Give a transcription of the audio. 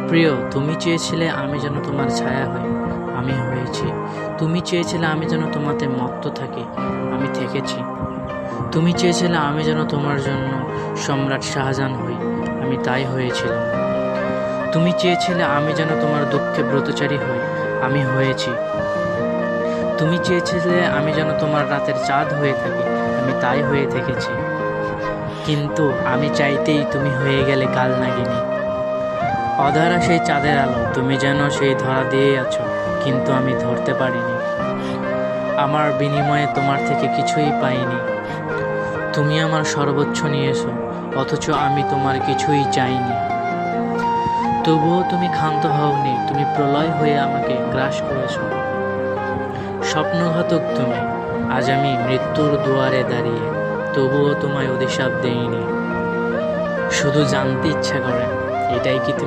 প্রিয়, তুমি চেয়েছিলে আমি যেন তোমার ছায়া হই, আমি হয়েছি। তুমি চেয়েছিলে আমি যেন তোমাতে মত্ত থাকি, আমি থেকেছি। তুমি চেয়েছিলে আমি যেন তোমার জন্য সম্রাট শাহজাহান হই, আমি তাই হয়েছিলাম। তুমি চেয়েছিলে আমি যেন তোমার দুঃখে ব্রতচারী হই, আমি হয়েছি। তুমি চেয়েছিলে আমি যেন তোমার রাতের চাঁদ হয়ে থাকি, আমি তাই হয়ে থেকেছি। কিন্তু আমি চাইতেই তুমি হয়ে গেলে কাল নাগিনী। অধরা সেই চাঁদের আলো, তুমি যেন সেই ধরা দিয়েই আছো, কিন্তু আমি ধরতে পারিনি। আমার বিনিময়ে তোমার থেকে কিছুই পাইনি। তুমি আমার সর্বোচ্চ নিয়েছো, অথচ আমি তোমার কিছুই চাইনি। তবুও তুমি ক্ষান্ত হওনি, তুমি প্রলয় হয়ে আমাকে গ্রাস করেছ। স্বপ্নঘাতক তুমি, আজ আমি মৃত্যুর দুয়ারে দাঁড়িয়ে, তবুও তোমায় অভিশাপ দেইনি। শুধু জানতে ইচ্ছা করে, এটাই কি তুমি